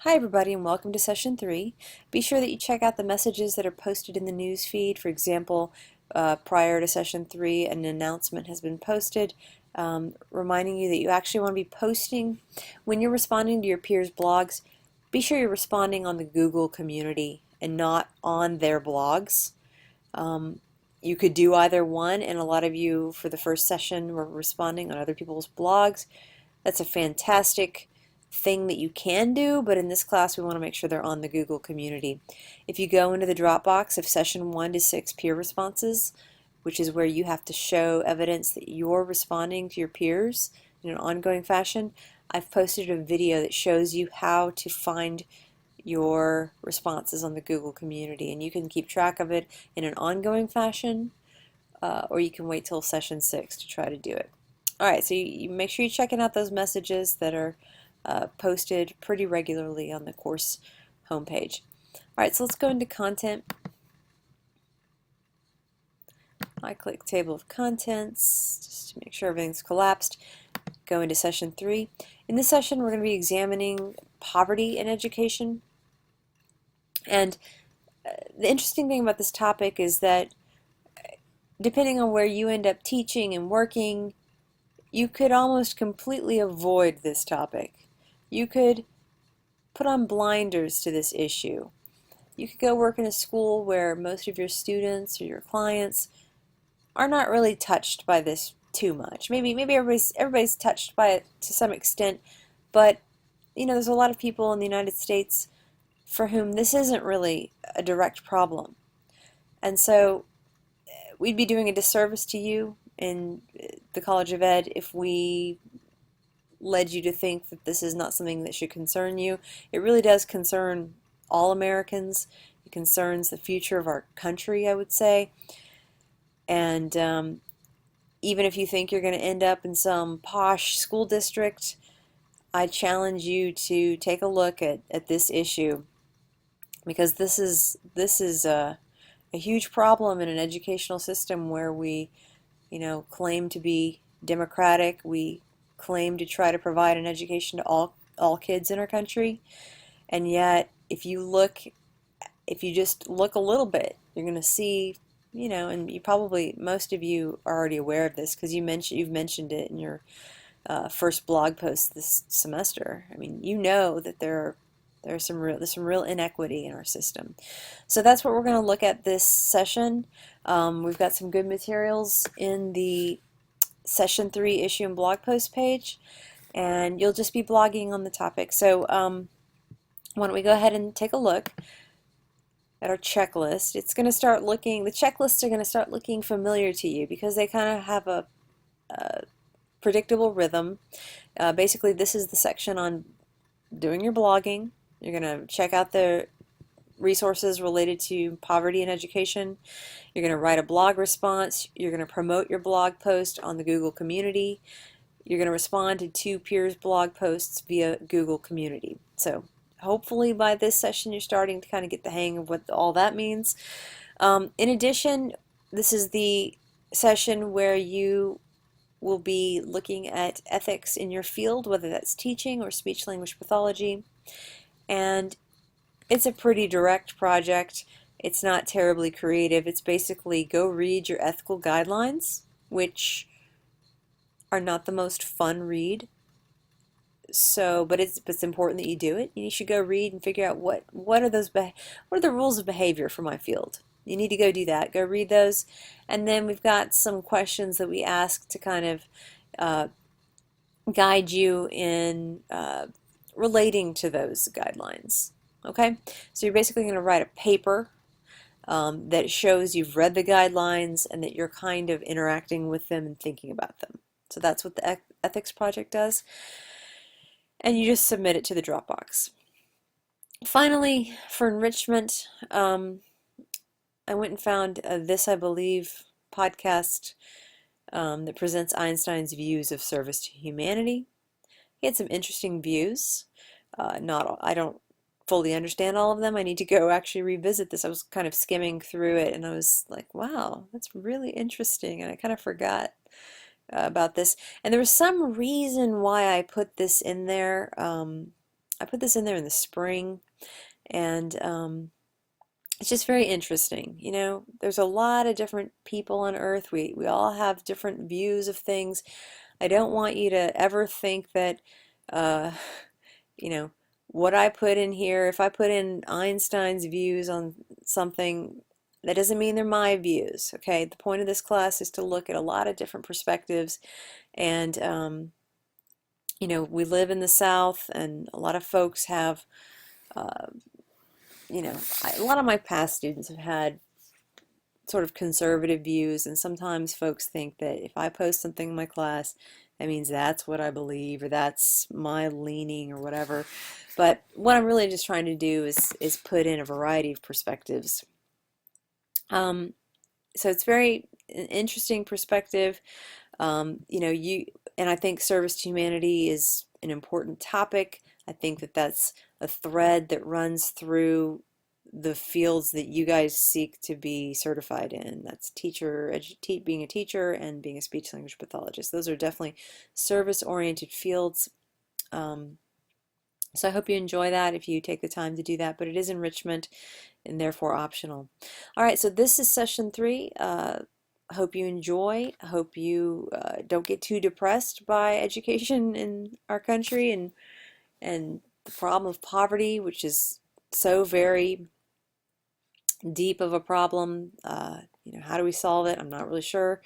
Hi everybody and welcome to session 3. Be sure that you check out the messages that are posted in the news feed. For example, prior to session 3 an announcement has been posted reminding you that you actually want to be posting when you're responding to your peers' blogs. Be sure you're responding on the Google community and not on their blogs. You could do either one, and a lot of you for the first session were responding on other people's blogs. That's a fantastic thing that you can do, but in this class we want to make sure they're on the Google community. If you go into the Dropbox of session 1 to 6 peer responses, which is where you have to show evidence that you're responding to your peers in an ongoing fashion, I've posted a video that shows you how to find your responses on the Google community, and you can keep track of it in an ongoing fashion, or you can wait till session 6 to try to do it. Alright, so you make sure you're checking out those messages that are posted pretty regularly on the course homepage. Alright, so let's go into content. I click table of contents just to make sure everything's collapsed. Go into session 3. In this session we're going to be examining poverty in education. And the interesting thing about this topic is that depending on where you end up teaching and working, you could almost completely avoid this topic. You could put on blinders to this issue. You could go work in a school where most of your students or your clients are not really touched by this too much. Maybe everybody's touched by it to some extent, but there's a lot of people in the United States for whom this isn't really a direct problem. And so we'd be doing a disservice to you in the College of Ed if we led you to think that this is not something that should concern you. It really does concern all Americans. It concerns the future of our country, I would say. And even if you think you're going to end up in some posh school district, I challenge you to take a look at this issue, because this is a huge problem in an educational system where we claim to be democratic. We claim to try to provide an education to all kids in our country, and yet if you just look a little bit, you're going to see, and most of you are already aware of this because you've mentioned it in your first blog post this semester. I mean, that there's some real inequity in our system. So that's what we're going to look at this session. We've got some good materials in the session 3 issue and blog post page, and you'll just be blogging on the topic. So why don't we go ahead and take a look at our checklist. The checklists are going to start looking familiar to you because they kind of have a predictable rhythm. Basically, this is the section on doing your blogging. You're going to check out the resources related to poverty in education. You're going to write a blog response. You're going to promote your blog post on the Google community. You're going to respond to 2 peers' blog posts via Google community. So hopefully by this session you're starting to kind of get the hang of what all that means. In addition, this is the session where you will be looking at ethics in your field, whether that's teaching or speech-language pathology. And it's a pretty direct project. It's not terribly creative. It's basically go read your ethical guidelines, which are not the most fun read. But it's important that you do it. You should go read and figure out what are the rules of behavior for my field. You need to go do that. Go read those. And then we've got some questions that we ask to kind of guide you in relating to those guidelines. Okay? So you're basically going to write a paper that shows you've read the guidelines and that you're kind of interacting with them and thinking about them. So that's what the ethics project does. And you just submit it to the Dropbox. Finally, for enrichment, I went and found This I Believe podcast that presents Einstein's views of service to humanity. He had some interesting views. I don't fully understand all of them. I need to go actually revisit this. I was kind of skimming through it and I was like, wow, that's really interesting, and I kind of forgot about this. And there was some reason why I put this in there. I put this in there in the spring, and it's just very interesting. You know, there's a lot of different people on Earth. We all have different views of things. I don't want you to ever think that, uh, you know, what I put in here, if I put in Einstein's views on something, that doesn't mean they're my views, okay? The point of this class is to look at a lot of different perspectives, and, you know, we live in the South, and a lot of folks have, uh, you know, a lot of my past students have had sort of conservative views, and sometimes folks think that if I post something in my class, that means that's what I believe or that's my leaning or whatever. But what I'm really just trying to do is put in a variety of perspectives. So it's very interesting perspective. You know, and I think service to humanity is an important topic. I think that that's a thread that runs through the fields that you guys seek to be certified in. That's being a teacher and being a speech language pathologist. Those are definitely service-oriented fields. So I hope you enjoy that if you take the time to do that, but it is enrichment and therefore optional. All right, so this is session 3. Hope you enjoy. Hope you don't get too depressed by education in our country and the problem of poverty, which is so very deep of a problem. You know, how do we solve it? I'm not really sure.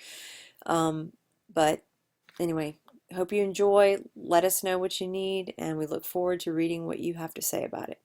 But anyway, hope you enjoy. Let us know what you need, and we look forward to reading what you have to say about it.